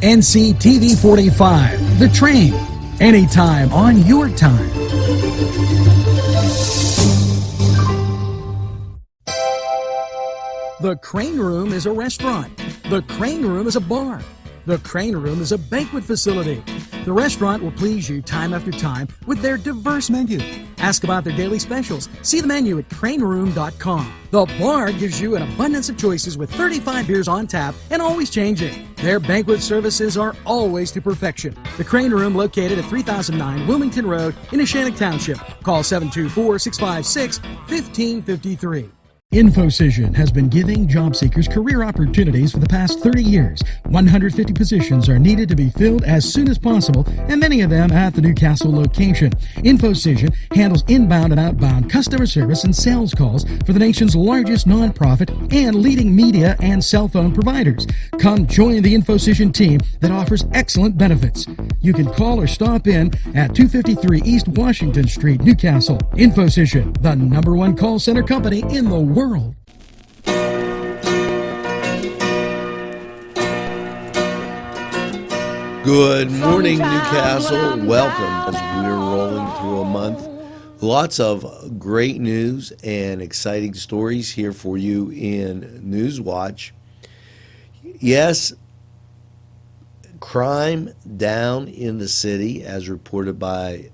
NCTV45, The Train, anytime on your time. The Crane Room is a restaurant. The Crane Room is a bar. The Crane Room is a banquet facility. The restaurant will please you time after time with their diverse menu. Ask about their daily specials. See the menu at craneroom.com. The bar gives you an abundance of choices with 35 beers on tap and always changing. Their banquet services are always to perfection. The Crane Room, located at 3009 Wilmington Road in Neshannock Township. Call 724-656-1553. InfoCision has been giving job seekers career opportunities for the past 30 years. 150 positions are needed to be filled as soon as possible, and many of them at the Newcastle location. InfoCision handles inbound and outbound customer service and sales calls for the nation's largest nonprofit and leading media and cell phone providers. Come join the InfoCision team that offers excellent benefits. You can call or stop in at 253 East Washington Street, Newcastle. InfoCision, the #1 call center company in the world. Good morning, Newcastle. Welcome as we're rolling through a month. Lots of great news and exciting stories here for you in NewsWatch. Yes, crime down in the city as reported by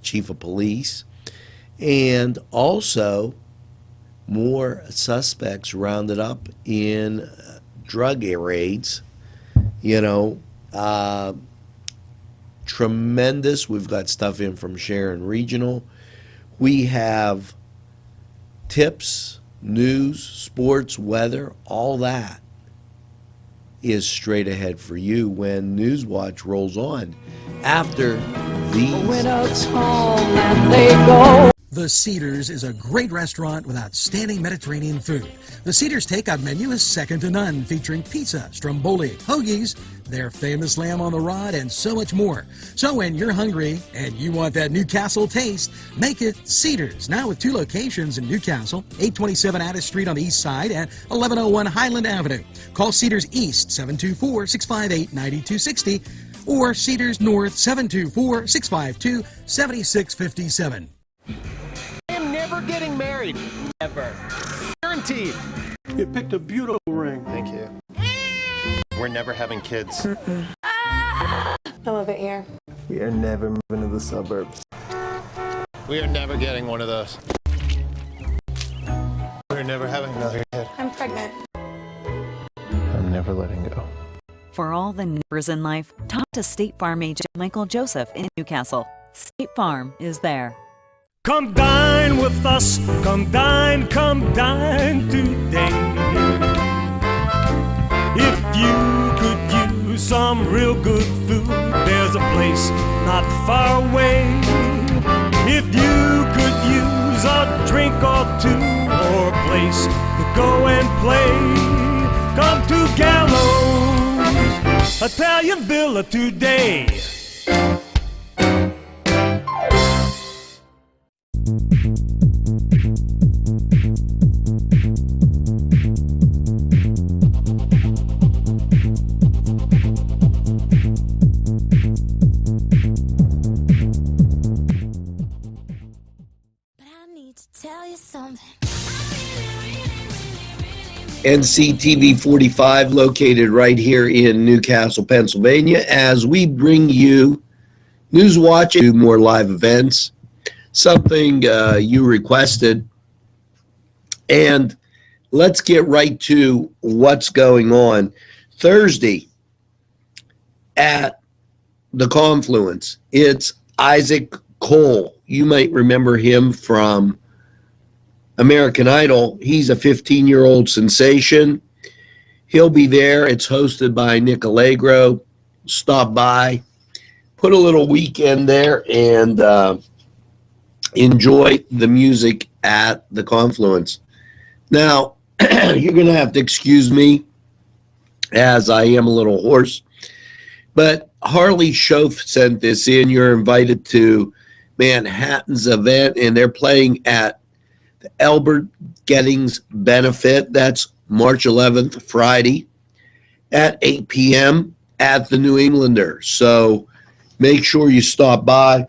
Chief of Police, and also more suspects rounded up in drug raids. Tremendous. We've got stuff in from Sharon Regional. We have tips, news, sports, weather, all that is straight ahead for you when NewsWatch rolls on after these. Winners home and they go. The Cedars is a great restaurant with outstanding Mediterranean food. The Cedars takeout menu is second to none, featuring pizza, stromboli, hoagies, their famous lamb on the rod, and so much more. So when you're hungry and you want that Newcastle taste, make it Cedars. Now with 2 locations in Newcastle, 827 Addis Street on the east side and 1101 Highland Avenue. Call Cedars East, 724-658-9260, or Cedars North, 724-652-7657. I'm never getting married. Ever. Guaranteed. You picked a beautiful ring. Thank you. We're never having kids. I love it here. We are never moving to the suburbs. We are never getting one of those. We're never having another kid. I'm pregnant. I'm never letting go. For all the numbers in life, talk to State Farm agent Michael Joseph in Newcastle. State Farm is there. Come dine with us, come dine today. If you could use some real good food, there's a place not far away. If you could use a drink or two, or a place to go and play, come to Gallows Italian Villa today. NCTV45 located right here in Newcastle, Pennsylvania, as we bring you NewsWatch, do more live events, something you requested. And let's get right to what's going on. Thursday at the Confluence, it's Isaac Cole. You might remember him from American Idol. He's a 15-year-old sensation. He'll be there. It's hosted by Nick Allegro. Stop by, put a little weekend there, and enjoy the music at the Confluence. Now, you're going to have to excuse me as I am a little hoarse, but Harley Schoaf sent this in. You're invited to Manhattan's event, and they're playing at the Albert Gettings Benefit. That's March 11th, Friday, at 8 p.m. at the New Englander. So make sure you stop by.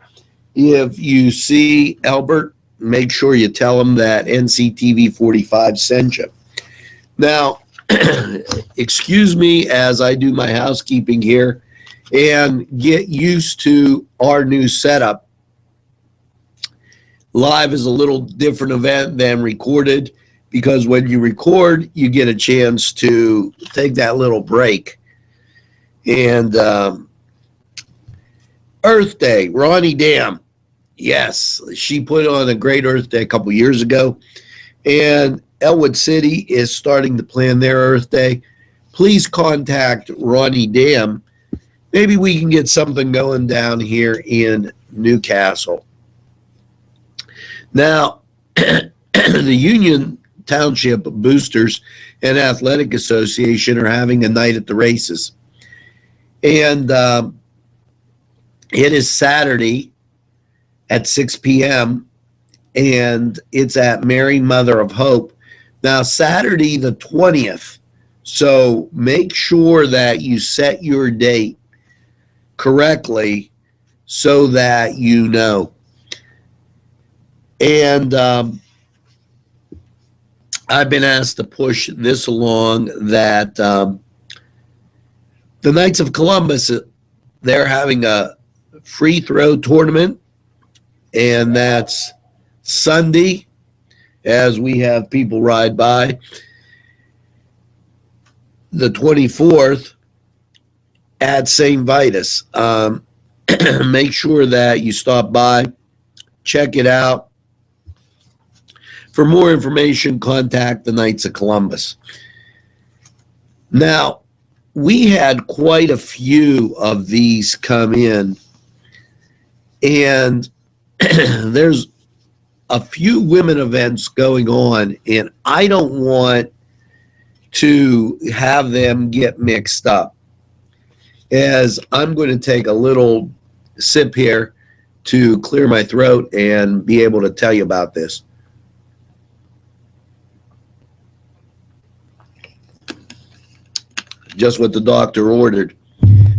If you see Albert, make sure you tell him that NCTV45 sent you. Now, excuse me as I do my housekeeping here and get used to our new setup. Live is a little different event than recorded because when you record, you get a chance to take that little break. And Earth Day, Ronnie Dam. Yes, she put on a great Earth Day a couple years ago. And Elwood City is starting to plan their Earth Day. Please contact Ronnie Dam. Maybe we can get something going down here in Newcastle. Now, the Union Township Boosters and Athletic Association are having a night at the races. And it is Saturday at 6 p.m. and it's at Mary Mother of Hope. Now, Saturday the 20th. So make sure that you set your date correctly so that you know. And I've been asked to push this along that the Knights of Columbus, they're having a free throw tournament, and that's Sunday as we have people ride by. The 24th at St. Vitus. Make sure that you stop by, check it out. For more information, contact the Knights of Columbus. Now, we had quite a few of these come in, and there's a few women events going on, and I don't want to have them get mixed up, as I'm going to take a little sip here to clear my throat and be able to tell you about this. Just what the doctor ordered.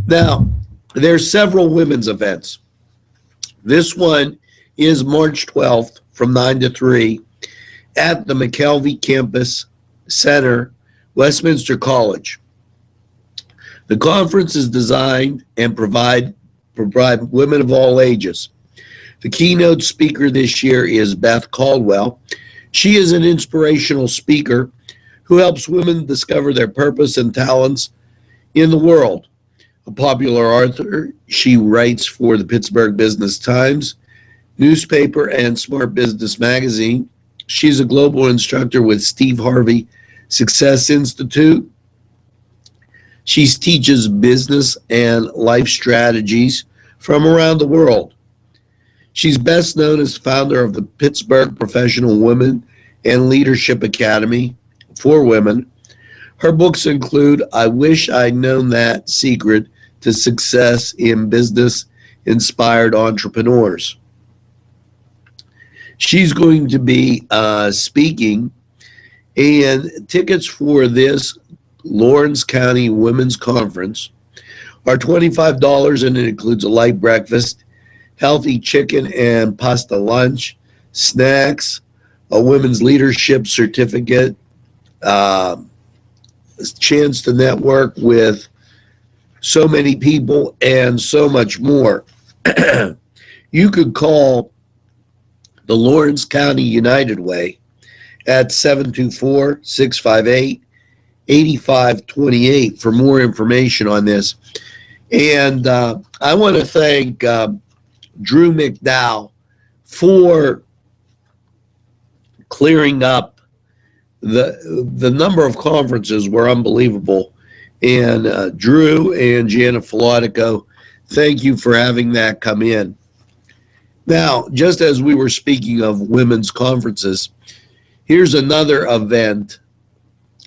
Now, there's several women's events. This one is March 12th from 9 to 3 at the McKelvey Campus Center, Westminster College. The conference is designed and provide women of all ages. The keynote speaker this year is Beth Caldwell. She is an inspirational speaker who helps women discover their purpose and talents in the world. A popular author, she writes for the Pittsburgh Business Times newspaper and Smart Business Magazine. She's a global instructor with Steve Harvey Success Institute. She teaches business and life strategies from around the world. She's best known as founder of the Pittsburgh Professional Women and Leadership Academy for women. Her books include I Wish I'd Known That Secret to Success in Business, Inspired Entrepreneurs. She's going to be speaking, and tickets for this Lawrence County Women's Conference are $25, and it includes a light breakfast, healthy chicken and pasta lunch, snacks, a women's leadership certificate, a chance to network with so many people, and so much more. You could call the Lawrence County United Way at 724-658-8528 for more information on this. And I want to thank Drew McDowell for clearing up. The number of conferences were unbelievable. And Drew and Janet Filatico, thank you for having that come in. Now, just as we were speaking of women's conferences, here's another event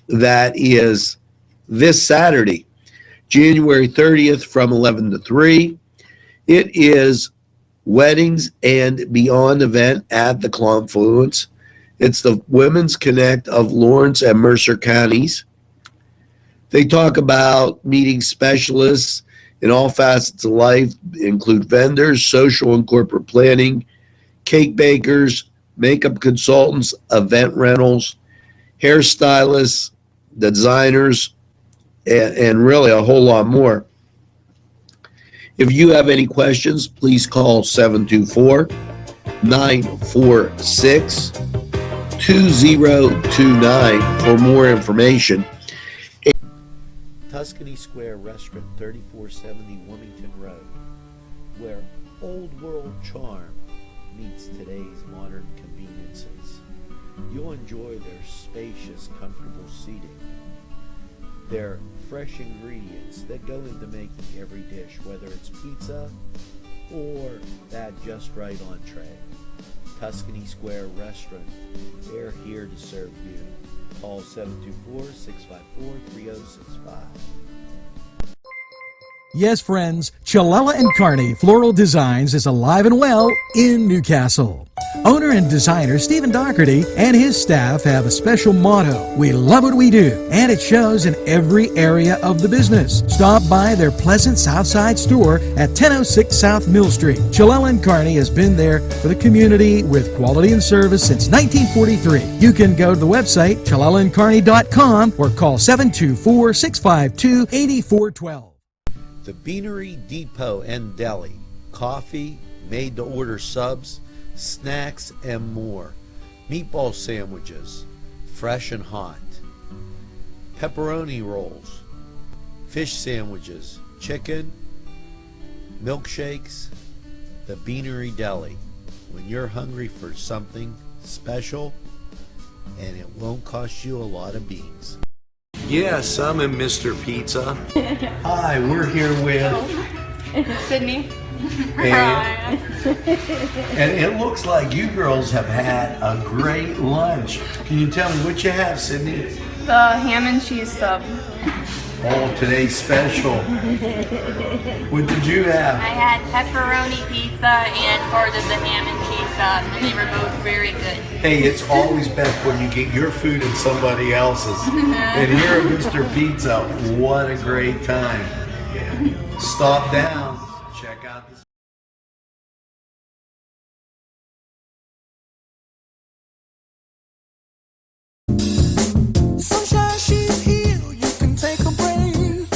that is this Saturday, January 30th from 11 to 3. It is Weddings and Beyond event at the Confluence. It's the Women's Connect of Lawrence and Mercer counties. They talk about meeting specialists in all facets of life, include vendors, social and corporate planning, cake bakers, makeup consultants, event rentals, hairstylists, designers, and really a whole lot more. If you have any questions, please call 724-946-2029 for more information. Tuscany Square Restaurant, 3470 Wilmington Road, where old world charm meets today's modern conveniences. You'll enjoy their spacious, comfortable seating, their fresh ingredients that go into making every dish, whether it's pizza or that just right entree. Tuscany Square Restaurant, they're here to serve you. Call 724-654-3065. Yes, friends, Chalella and Carney Floral Designs is alive and well in Newcastle. Owner and designer Stephen Doherty and his staff have a special motto: we love what we do, and it shows in every area of the business. Stop by their pleasant Southside store at 1006 South Mill Street. Chalella and Carney has been there for the community with quality and service since 1943. You can go to the website chalellaandcarney.com or call 724-652-8412. The Beanery Depot and Deli. Coffee, made-to-order subs, snacks, and more. Meatball sandwiches, fresh and hot. Pepperoni rolls, fish sandwiches, chicken, milkshakes. The Beanery Deli. When you're hungry for something special, and it won't cost you a lot of beans. Yes, I'm in Mr. Pizza. Hi, we're here with Sydney. and it looks like you girls have had a great lunch. Can you tell me what you have, Sydney? The ham and cheese sub. Oh, today's special. What did you have? I had pepperoni pizza and part of the ham and cheese sub, and they were both very good. Hey, it's always best when you get your food and somebody else's. And here at Mr. Pizza, what a great time. Stop down, check out this.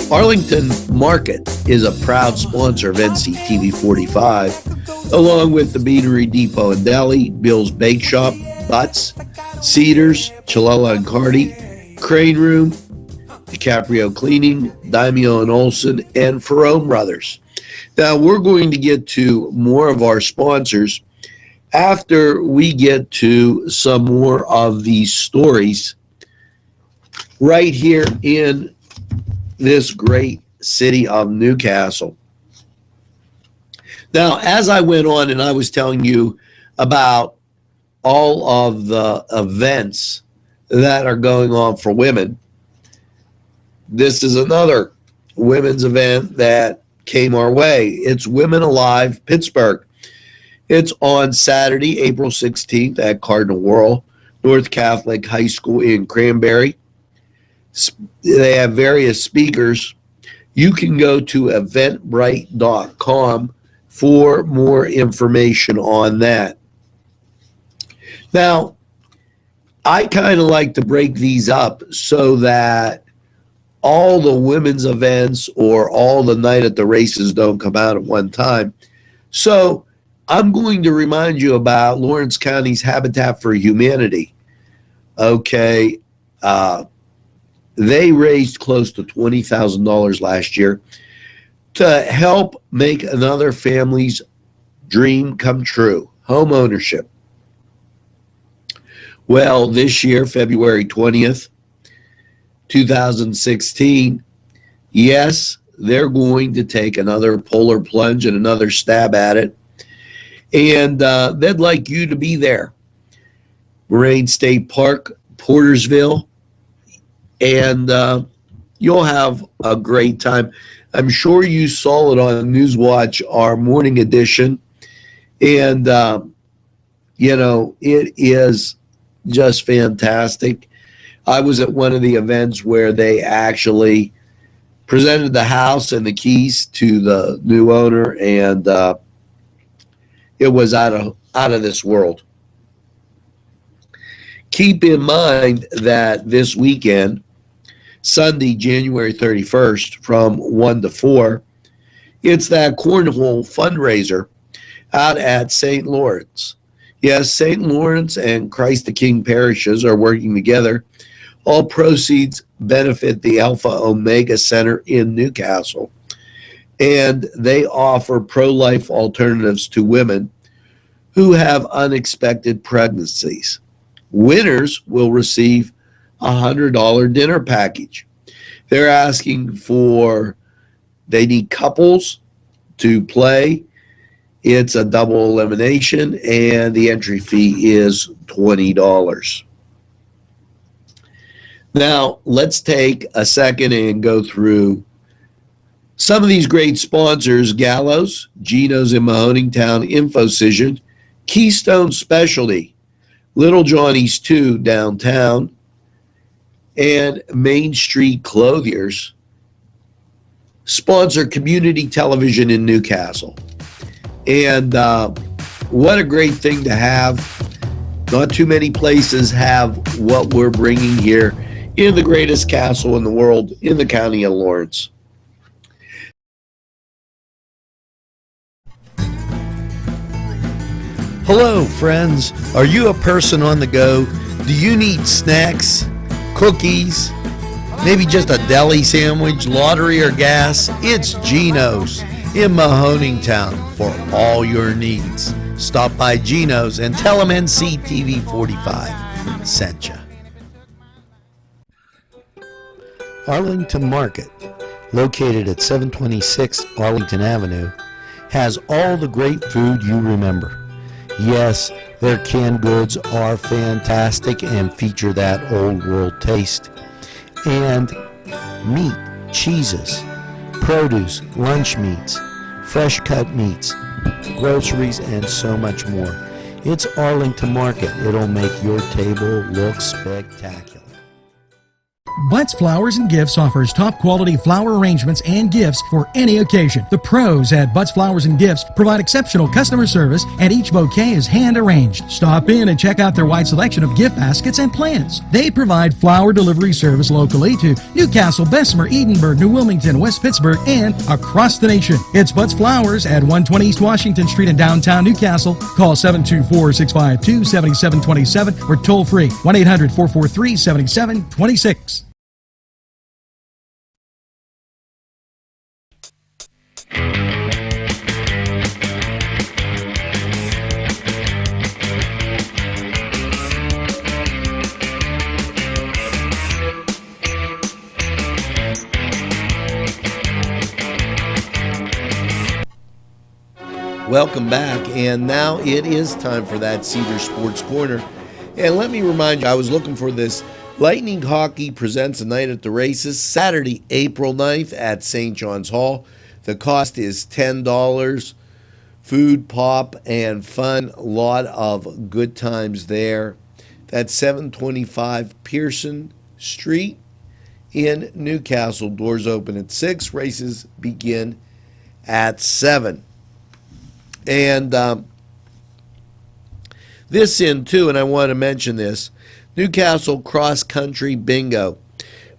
Arlington Market is a proud sponsor of NCTV45, along with the Beanery Depot and Deli, Bill's Bake Shop, Butts, Cedars, Chalella and Carney, Crane Room, DiCaprio Cleaning, Daimio and Olson, and Ferrone Brothers. Now, we're going to get to more of our sponsors after we get to some more of these stories right here in this great city of Newcastle. Now, as I went on and I was telling you about all of the events that are going on for women, this is another women's event that came our way. It's Women Alive Pittsburgh. It's on Saturday, April 16th at Cardinal Whirl, North Catholic High School in Cranberry. They have various speakers. You can go to eventbrite.com for more information on that. Now, I kind of like to break these up so that all the women's events or all the night at the races don't come out at one time. So I'm going to remind you about Lawrence County's Habitat for Humanity. Okay, they raised close to $20,000 last year to help make another family's dream come true, home ownership. Well, this year, February 20th, 2016, yes, they're going to take another polar plunge and another stab at it. And they'd like you to be there. Moraine State Park, Portersville, and you'll have a great time. I'm sure you saw it on NewsWatch, our morning edition. And, you know, it is just fantastic. I was at one of the events where they actually presented the house and the keys to the new owner, and it was out of this world. Keep in mind that this weekend, Sunday, January 31st, from 1 to 4, it's that cornhole fundraiser out at St. Lawrence. Yes, St. Lawrence and Christ the King parishes are working together. All proceeds benefit the Alpha Omega Center in Newcastle, and they offer pro-life alternatives to women who have unexpected pregnancies. Winners will receive a $100 dinner package. They're asking they need couples to play. It's a double elimination, and the entry fee is $20. Now, let's take a second and go through some of these great sponsors: Gallows, Geno's in Mahoningtown, Infocision, Keystone Specialty, Little Johnny's 2 downtown, and Main Street Clothiers. Sponsor community television in Newcastle. And what a great thing to have. Not too many places have what we're bringing here in the greatest castle in the world, in the county of Lawrence. Hello, friends. Are you a person on the go? Do you need snacks, cookies, maybe just a deli sandwich, lottery, or gas? It's Geno's in Mahoningtown for all your needs. Stop by Geno's and tell them NCTV45 sent you. Arlington Market, located at 726 Arlington Avenue, has all the great food you remember. Yes, their canned goods are fantastic and feature that old world taste. And meat, cheeses, produce, lunch meats, fresh cut meats, groceries, and so much more. It's Arlington Market. It'll make your table look spectacular. Butts Flowers and Gifts offers top quality flower arrangements and gifts for any occasion. The pros at Butts Flowers and Gifts provide exceptional customer service, and each bouquet is hand arranged. Stop in and check out their wide selection of gift baskets and plants. They provide flower delivery service locally to Newcastle, Bessemer, Edinburgh, New Wilmington, West Pittsburgh, and across the nation. It's Butts Flowers at 120 East Washington Street in downtown Newcastle. Call 724-652-7727 or toll free 1-800-443-7726. Welcome back, and now it is time for that Cedar Sports Corner. And let me remind you, I was looking for this. Lightning Hockey presents a night at the races, Saturday, April 9th at St. John's Hall. The cost is $10. Food, pop, and fun. A lot of good times there. That's 725 Pearson Street in Newcastle. Doors open at 6. Races begin at 7. And this in too, and I want to mention this, Newcastle Cross Country Bingo.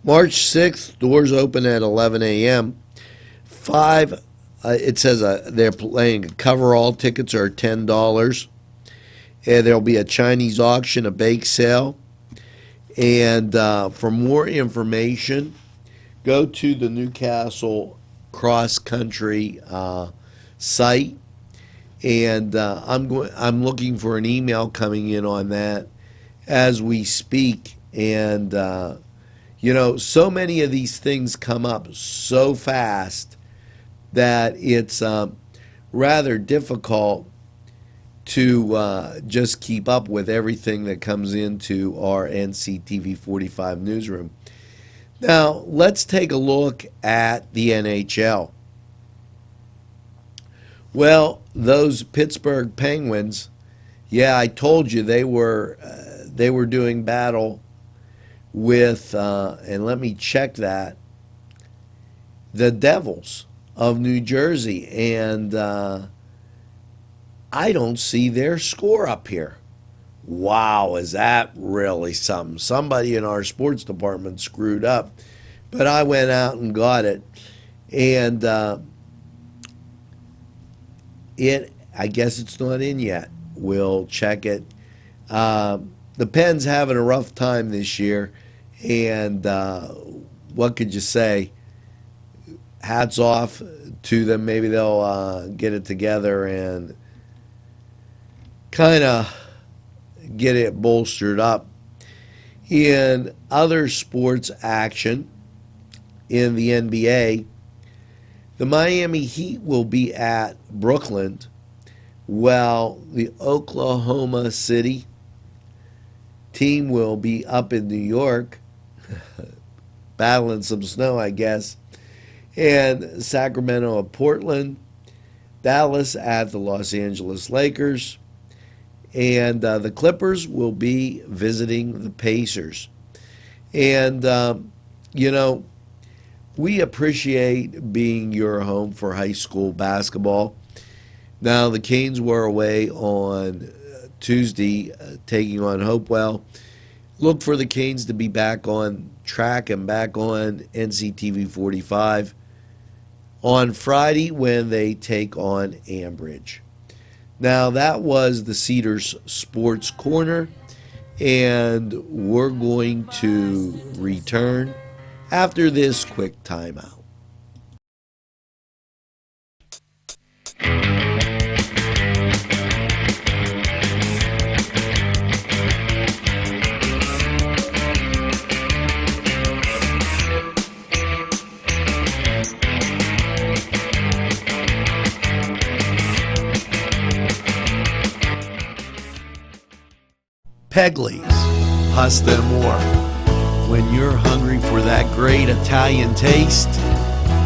March 6th, doors open at 11 a.m. It says they're playing coverall. Tickets are $10. And there'll be a Chinese auction, a bake sale. And for more information, go to the Newcastle Cross Country site. And I'm looking for an email coming in on that as we speak. And so many of these things come up so fast that it's rather difficult to just keep up with everything that comes into our NCTV45 newsroom. Now, let's take a look at the NHL. Well, those Pittsburgh Penguins, yeah, I told you they were doing battle with, and let me check that, the Devils of New Jersey. And I don't see their score up here. Wow, is that really something? Somebody in our sports department screwed up. But I went out and got it. And I guess it's not in yet. We'll check it. The Pens having a rough time this year. And what could you say? Hats off to them. Maybe they'll get it together and kind of get it bolstered up. In other sports action in the NBA, the Miami Heat will be at Brooklyn, while the Oklahoma City team will be up in New York, battling some snow, I guess, and Sacramento at Portland, Dallas at the Los Angeles Lakers, and the Clippers will be visiting the Pacers. And, we appreciate being your home for high school basketball. Now, the Canes were away on Tuesday, taking on Hopewell. Look for the Canes to be back on track and back on NCTV45 on Friday when they take on Ambridge. Now, that was the Cedars Sports Corner, and we're going to return after this quick timeout. Pegley's Pasta and More. When you're hungry for that great Italian taste,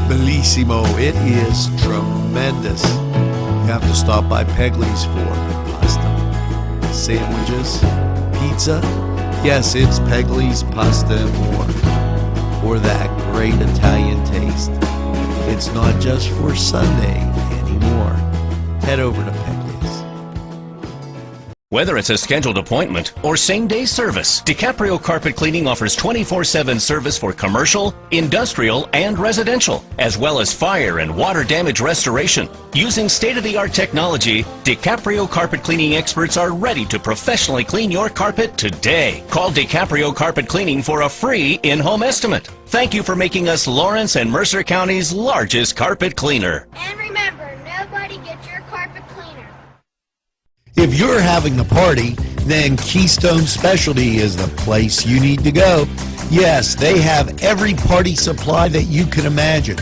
bellissimo, it is tremendous. You have to stop by Pegley's for pasta, sandwiches, pizza. Yes, it's Pegley's Pasta and More for that great Italian taste. It's not just for Sunday anymore. Head over to Pegley's. Whether it's a scheduled appointment or same-day service, DiCaprio Carpet Cleaning offers 24/7 service for commercial, industrial, and residential, as well as fire and water damage restoration. Using state-of-the-art technology, DiCaprio Carpet Cleaning experts are ready to professionally clean your carpet today. Call DiCaprio Carpet Cleaning for a free in-home estimate. Thank you for making us Lawrence and Mercer County's largest carpet cleaner. And remember, nobody gets your carpet cleaner. If you're having a party, then Keystone Specialty is the place you need to go. Yes, they have every party supply that you can imagine.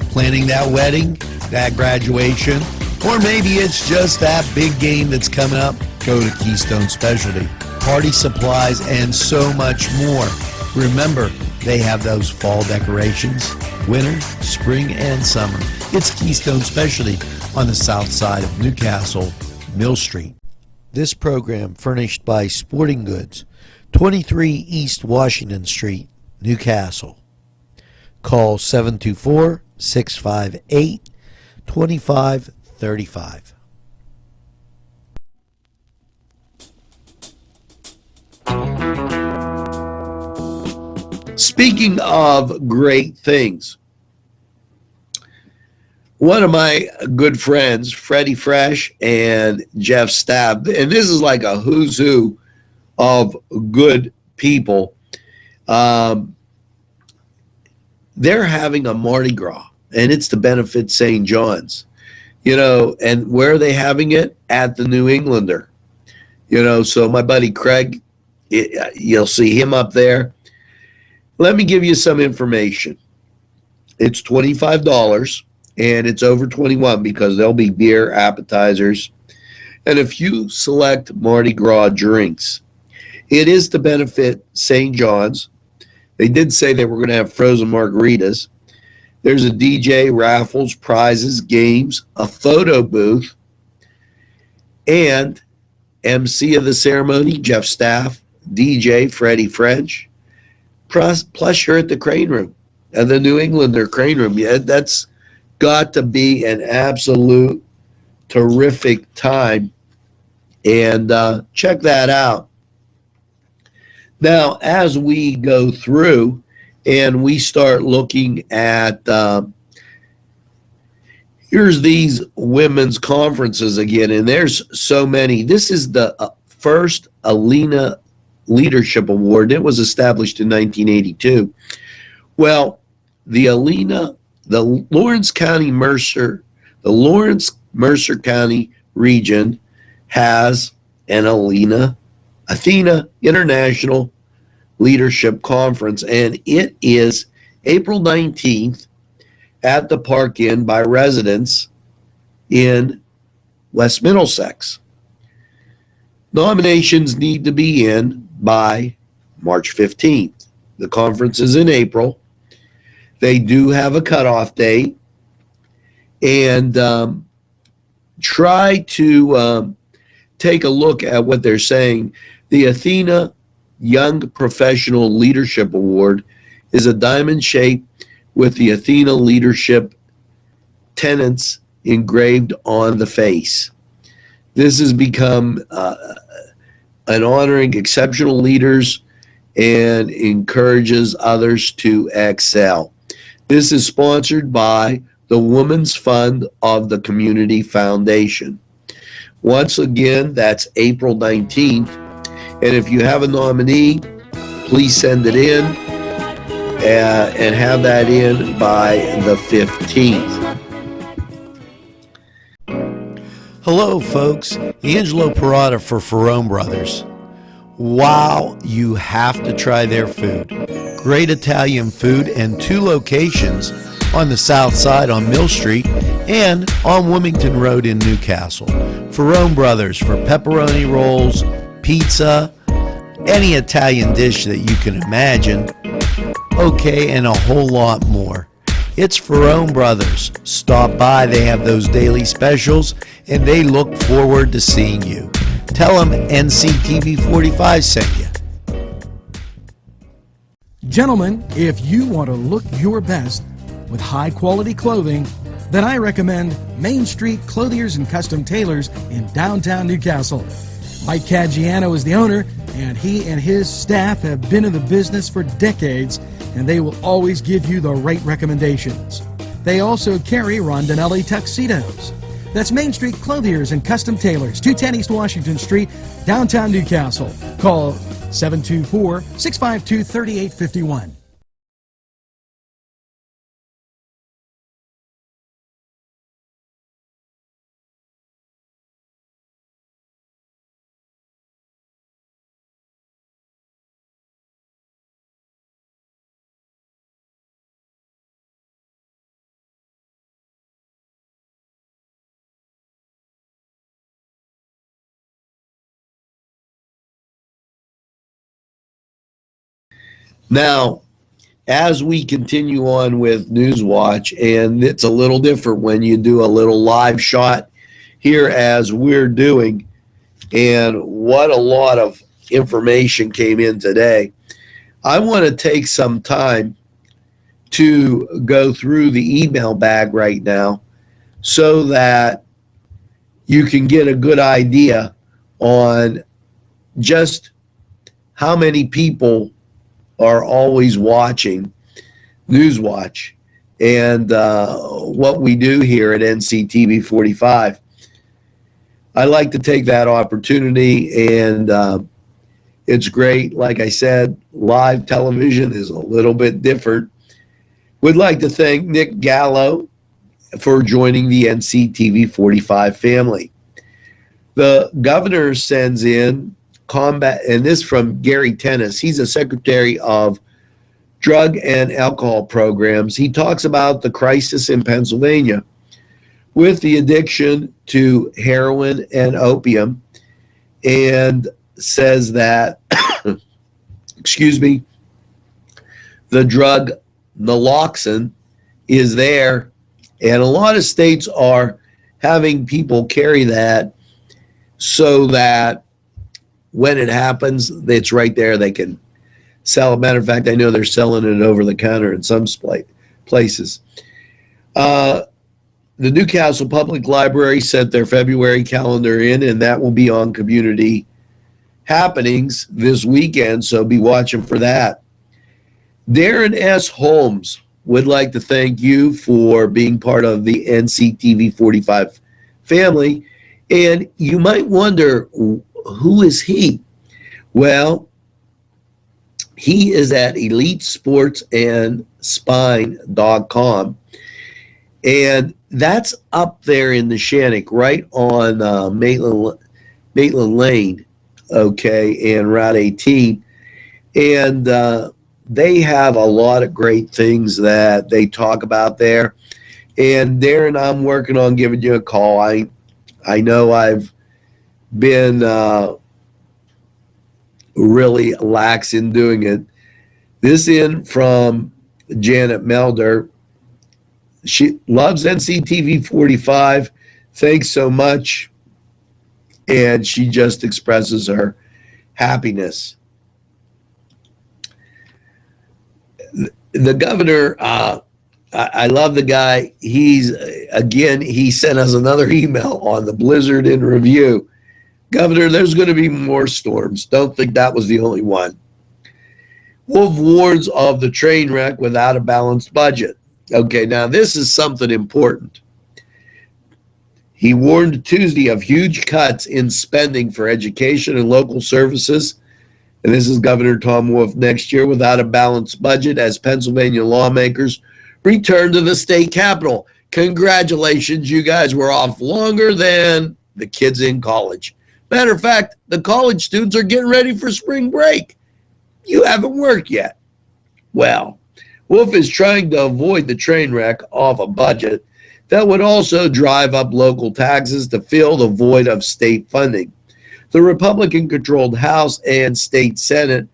Planning that wedding, that graduation, or maybe it's just that big game that's coming up, go to Keystone Specialty. Party supplies and so much more. Remember, they have those fall decorations, winter, spring, and summer. It's Keystone Specialty on the south side of Newcastle, Mill Street. This program furnished by Sporting Goods, 23 East Washington Street, Newcastle. Call 724-658-2535. Speaking of great things, one of my good friends, Freddie Fresh and Jeff Stab, and this is like a who's who of good people, they're having a Mardi Gras, and it's to benefit St. John's, and where are they having it? At the New Englander, so my buddy Craig, you'll see him up there. Let me give you some information. It's $25. And it's over 21 because there'll be beer, appetizers, and a few select Mardi Gras drinks. It is to benefit St. John's. They did say they were going to have frozen margaritas. There's a DJ, raffles, prizes, games, a photo booth, and MC of the ceremony, Jeff Staff, DJ, Freddie French, plus you're at the crane room, and the New Englander crane room. Yeah, that's got to be an absolute terrific time. And check that out. Now, as we go through and we start looking at, here's these women's conferences again, and there's so many. This is the first Alina Leadership Award. It was established in 1982. Well, the Lawrence Mercer County region has an Athena International Leadership Conference, and it is April 19th at the Park Inn by residents in West Middlesex. Nominations need to be in by March 15th. The conference is in April. They do have a cutoff date, and try to take a look at what they're saying. The Athena Young Professional Leadership Award is a diamond shape with the Athena leadership tenets engraved on the face. This has become an honoring exceptional leaders and encourages others to excel. This is sponsored by the Women's Fund of the Community Foundation. Once again, that's April 19th. And if you have a nominee, please send it in and have that in by the 15th. Hello, folks. Angelo Perrotta for Ferrone Brothers. Wow, you have to try their food. Great Italian food and 2 locations on the south side on Mill Street and on Wilmington Road in Newcastle. Ferrone Brothers for pepperoni rolls, pizza, any Italian dish that you can imagine, okay, and a whole lot more. It's Ferrone Brothers. Stop by, they have those daily specials, and they look forward to seeing you. Tell them NCTV45 sent you. Gentlemen, if you want to look your best with high quality clothing, then I recommend Main Street Clothiers and Custom Tailors in downtown Newcastle. Mike Caggiano is the owner, and he and his staff have been in the business for decades, and they will always give you the right recommendations. They also carry Rondinelli tuxedos. That's Main Street Clothiers and Custom Tailors, 210 East Washington Street, downtown Newcastle. Call 724-652-3851. Now, as we continue on with NewsWatch, and it's a little different when you do a little live shot here as we're doing, and what a lot of information came in today. I want to take some time to go through the email bag right now so that you can get a good idea on just how many people are always watching NewsWatch and what we do here at NCTV45. I like to take that opportunity, and it's great. Like I said, live television is a little bit different. Would like to thank Nick Gallo for joining the NCTV45 family. The governor sends in combat, and this from Gary Tennis. He's a secretary of drug and alcohol programs. He talks about the crisis in Pennsylvania with the addiction to heroin and opium, and says that, excuse me, the drug naloxone is there, and a lot of states are having people carry that so that when it happens, it's right there. They can sell it. Matter of fact, I know they're selling it over the counter in some places. The Newcastle Public Library sent their February calendar in, and that will be on community happenings this weekend, so be watching for that. Darren S. Holmes would like to thank you for being part of the NCTV45 family, and you might wonder, who is he? Well, he is at EliteSportsAndSpine.com, and that's up there in the Shannock, right on Maitland Lane, okay, and Route 18. And they have a lot of great things that they talk about there. And Darren, I'm working on giving you a call. I know I've been really lax in doing it. This in from Janet Melder. She loves NCTV 45. Thanks so much. And she just expresses her happiness. The governor, I love the guy. He sent us another email on the blizzard in review. Governor, there's going to be more storms. Don't think that was the only one. Wolf warns of the train wreck without a balanced budget. Okay, now this is something important. He warned Tuesday of huge cuts in spending for education and local services. And this is Governor Tom Wolf next year without a balanced budget as Pennsylvania lawmakers return to the state capitol. Congratulations, you guys were off longer than the kids in college. Matter of fact, the college students are getting ready for spring break. You haven't worked yet. Well, Wolf is trying to avoid the train wreck off a budget that would also drive up local taxes to fill the void of state funding. The Republican-controlled House and State Senate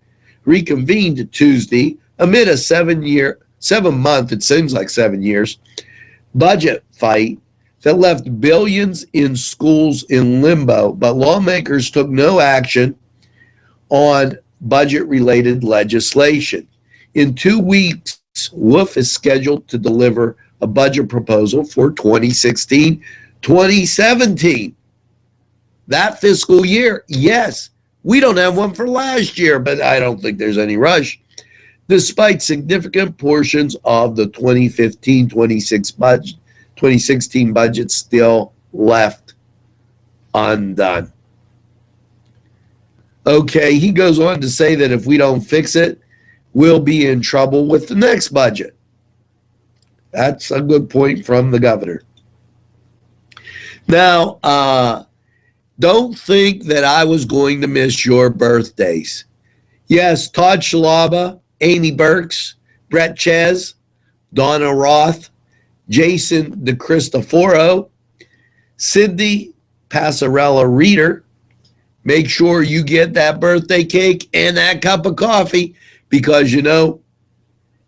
reconvened Tuesday amid a 7-month, it seems like 7 years, budget fight that left billions in schools in limbo, but lawmakers took no action on budget-related legislation. In 2 weeks, Wolf is scheduled to deliver a budget proposal for 2016-2017. That fiscal year, yes. We don't have one for last year, but I don't think there's any rush. Despite significant portions of the 2015-2016 budget still left undone. Okay, he goes on to say that if we don't fix it, we'll be in trouble with the next budget. That's a good point from the governor. Now, don't think that I was going to miss your birthdays. Yes, Todd Shalaba, Amy Burks, Brett Ches, Donna Roth, Jason DeCristoforo, Cindy Passarella Reader. Make sure you get that birthday cake and that cup of coffee because, you know,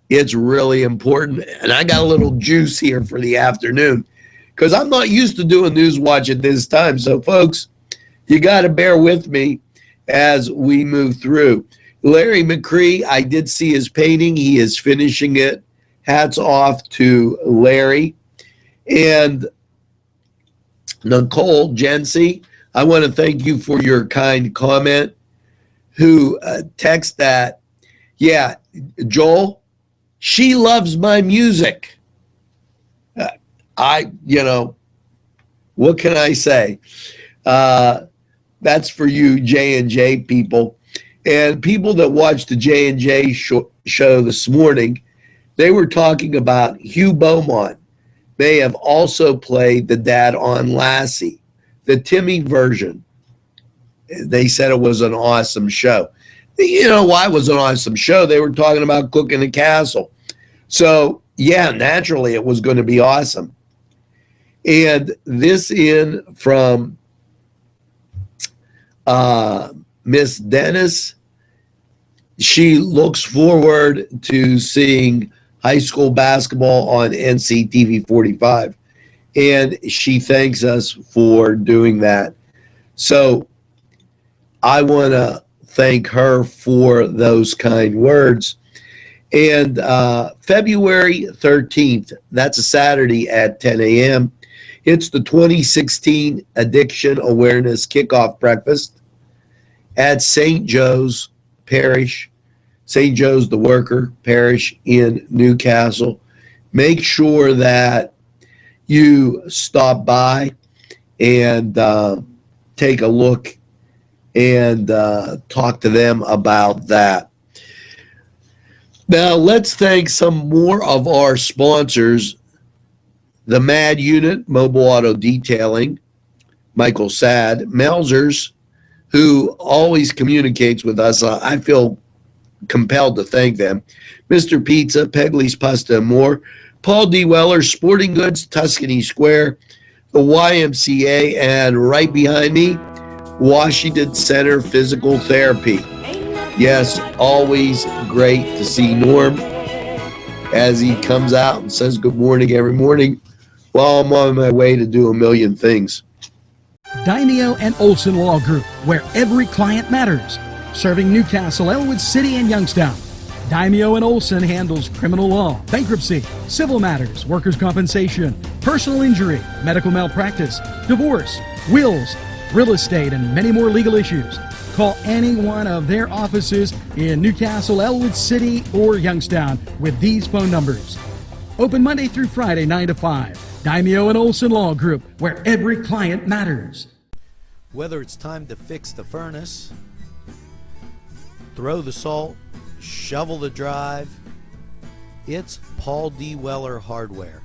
it's really important. And I got a little juice here for the afternoon because I'm not used to doing NewsWatch at this time. So, folks, you got to bear with me as we move through. Larry McCree, I did see his painting. He is finishing it. Hats off to Larry. And Nicole Jency, I want to thank you for your kind comment, who text that, yeah, Joel, she loves my music. What can I say? That's for you J&J people. And people that watched the J&J show this morning, they were talking about Hugh Beaumont may have also played the dad on Lassie, the Timmy version. They said it was an awesome show. You know why it was an awesome show? They were talking about Cooking the Castle. So, yeah, naturally it was going to be awesome. And this in from Miss Dennis. She looks forward to seeing high school basketball on NCTV 45. And she thanks us for doing that. So I want to thank her for those kind words. And February 13th, that's a Saturday at 10 a.m., it's the 2016 Addiction Awareness Kickoff Breakfast at St. Joe's Parish, St. Joe's the Worker Parish in Newcastle. Make sure that you stop by and take a look and talk to them about that. Now, let's thank some more of our sponsors. The MAD Unit, Mobile Auto Detailing, Michael Sad, Melzers, who always communicates with us. I feel compelled to thank them. Mr. Pizza, Pegley's Pasta and More, Paul D. Weller, Sporting Goods, Tuscany Square, the YMCA, and right behind me, Washington Center Physical Therapy. Yes, always great to see Norm as he comes out and says good morning every morning while I'm on my way to do a million things. Daimio and Olson Law Group, where every client matters. Serving Newcastle, Elwood City, and Youngstown. Daimio and Olson handles criminal law, bankruptcy, civil matters, workers' compensation, personal injury, medical malpractice, divorce, wills, real estate, and many more legal issues. Call any one of their offices in Newcastle, Elwood City, or Youngstown with these phone numbers. Open Monday through Friday, 9 to 5. Daimio and Olson Law Group, where every client matters. Whether it's time to fix the furnace, throw the salt, shovel the drive, it's Paul D. Weller Hardware.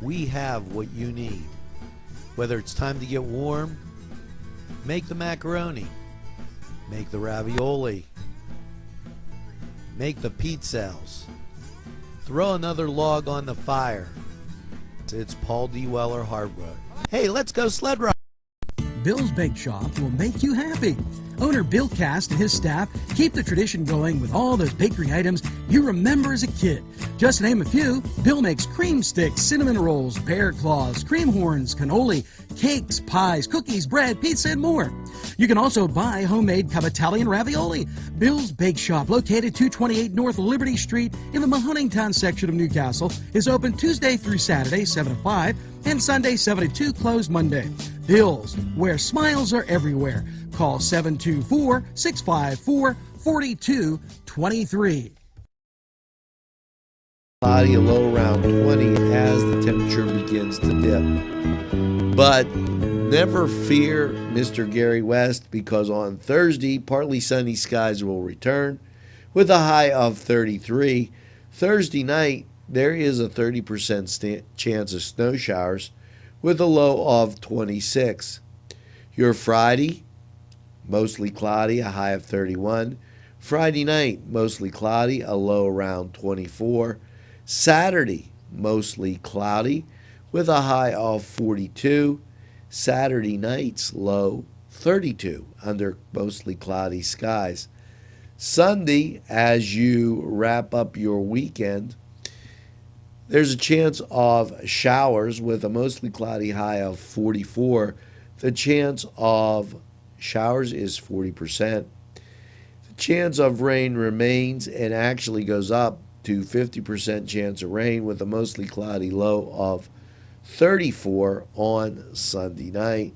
We have what you need. Whether it's time to get warm, make the macaroni, make the ravioli, make the pizzelles, throw another log on the fire. It's Paul D. Weller Hardware. Hey, let's go sled ride. Bill's Bake Shop will make you happy. Owner Bill Cast and his staff keep the tradition going with all those bakery items you remember as a kid. Just to name a few, Bill makes cream sticks, cinnamon rolls, bear claws, cream horns, cannoli, cakes, pies, cookies, bread, pizza, and more. You can also buy homemade Cavatelli and ravioli. Bill's Bake Shop, located 228 North Liberty Street in the Mahoningtown section of Newcastle, is open Tuesday through Saturday, 7 to 5, and Sunday, 7 to 2, closed Monday. Bill's, where smiles are everywhere. Call 724-654-4223. Cloudy, a low around 20 as the temperature begins to dip. But never fear, Mr. Gary West, because on Thursday, partly sunny skies will return with a high of 33. Thursday night, there is a 30% chance of snow showers with a low of 26. Your Friday, mostly cloudy, a high of 31. Friday night, mostly cloudy, a low around 24. Saturday, mostly cloudy with a high of 42. Saturday night's low 32 under mostly cloudy skies. Sunday, as you wrap up your weekend, there's a chance of showers with a mostly cloudy high of 44. The chance of showers is 40%. The chance of rain remains and actually goes up to 50% chance of rain with a mostly cloudy low of 34 on Sunday night.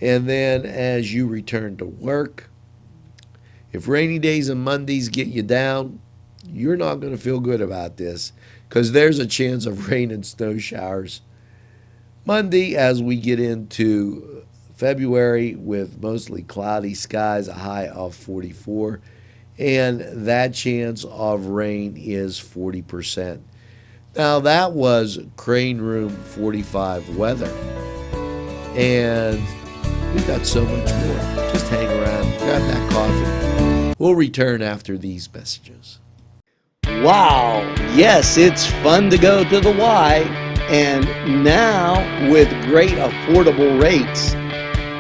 And then as you return to work, if rainy days and Mondays get you down, you're not going to feel good about this because there's a chance of rain and snow showers Monday as we get into February with mostly cloudy skies, a high of 44, and that chance of rain is 40%. Now that was Crane Room 45 weather, and we've got so much more. Just hang around, grab that coffee. We'll return after these messages. Wow, yes, it's fun to go to the Y, and now with great affordable rates,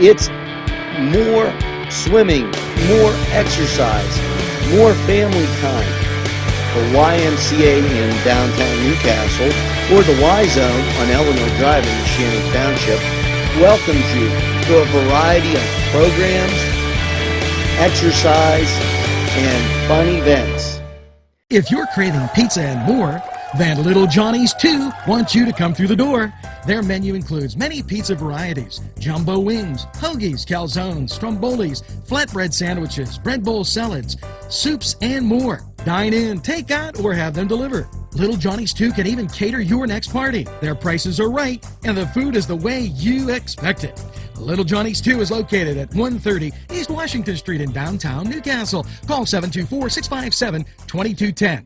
it's more swimming, more exercise, more family time. The YMCA in downtown Newcastle, or the Y Zone on Eleanor Drive in Shannon Township, welcomes you to a variety of programs, exercise, and fun events. If you're craving pizza and more, then Little Johnny's 2 wants you to come through the door. Their menu includes many pizza varieties, jumbo wings, hoagies, calzones, strombolis, flatbread sandwiches, bread bowl salads, soups, and more. Dine in, take out, or have them delivered. Little Johnny's 2 can even cater your next party. Their prices are right, and the food is the way you expect it. Little Johnny's 2 is located at 130 East Washington Street in downtown Newcastle. Call 724-657-2210.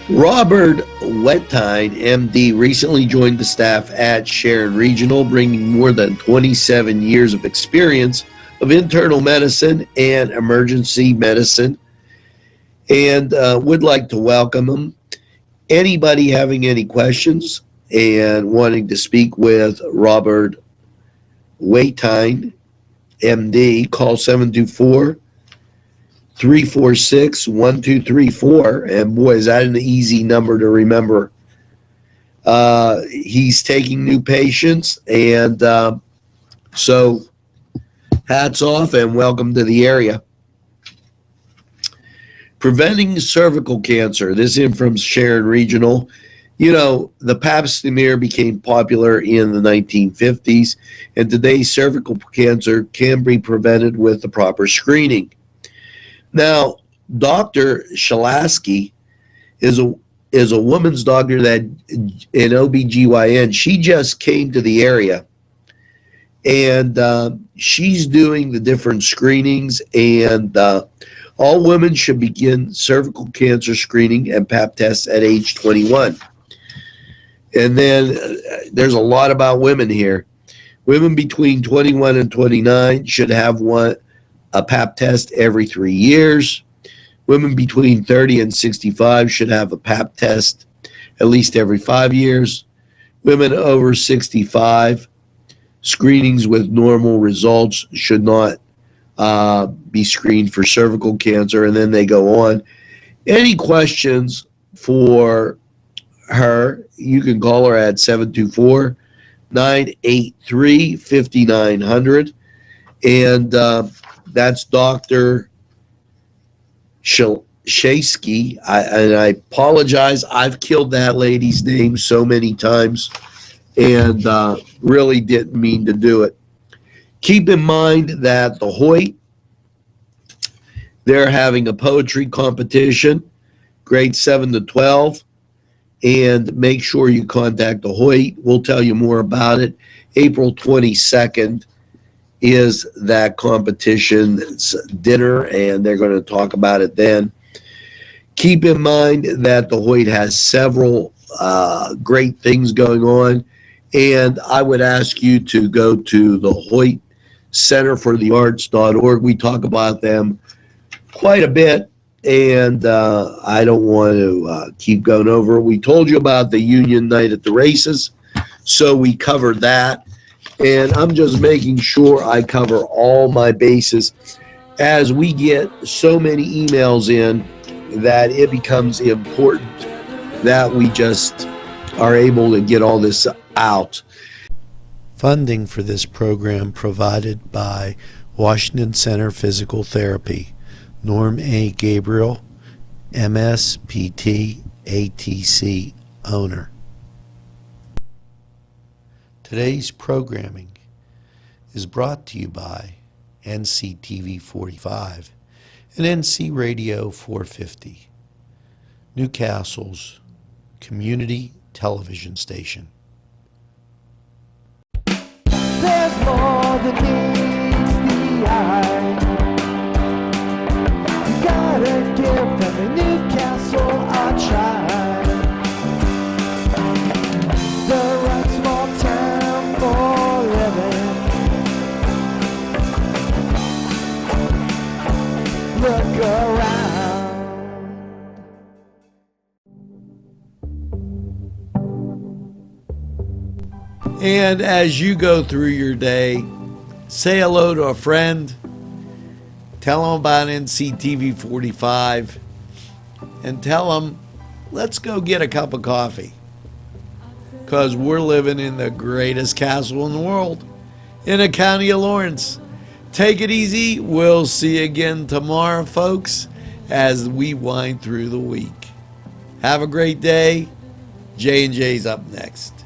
Robert Wettine, MD, recently joined the staff at Sharon Regional, bringing more than 27 years of experience of internal medicine and emergency medicine, and would like to welcome him. Anybody having any questions and wanting to speak with Robert Wettine, MD, call 724-346-1234. And boy, is that an easy number to remember. He's taking new patients, and so hats off and welcome to the area. Preventing cervical cancer. This in from Sharon Regional. You know, the pap smear became popular in the 1950s, and today cervical cancer can be prevented with the proper screening. Now, Dr. Shalasky is a woman's doctor that in OBGYN. She just came to the area, and she's doing the different screenings, and all women should begin cervical cancer screening and pap tests at age 21. And then there's a lot about women here. Women between 21 and 29 should have a pap test every 3 years. Women between 30 and 65 should have a pap test at least every 5 years. Women over 65, screenings with normal results should not be screened for cervical cancer, and then they go on. Any questions for her, you can call her at 724-983-5900, and that's Dr. Shasky. And I apologize, I've killed that lady's name so many times, and really didn't mean to do it. Keep in mind that the Hoyt, they're having a poetry competition, grades 7 to 12, and make sure you contact the Hoyt. We'll tell you more about it. April 22nd is that competition's dinner, and they're going to talk about it then. Keep in mind that the Hoyt has several great things going on, and I would ask you to go to the Hoyt centerforthearts.org. We talk about them quite a bit, and I don't want to keep going over. We told you about the Union Night at the races, so we covered that, and I'm just making sure I cover all my bases as we get so many emails in that it becomes important that we just are able to get all this out. Funding for this program provided by Washington Center Physical Therapy, Norm A. Gabriel, MSPT, ATC owner. Today's programming is brought to you by NCTV45 and NC Radio 450, Newcastle's community television station. There's more than meets the eye. You gotta give them a Newcastle a try. They're a small town for living. Look around. And as you go through your day, say hello to a friend, tell them about NCTV45, and tell them, let's go get a cup of coffee. Because we're living in the greatest castle in the world, in the county of Lawrence. Take it easy. We'll see you again tomorrow, folks, as we wind through the week. Have a great day. J&J's up next.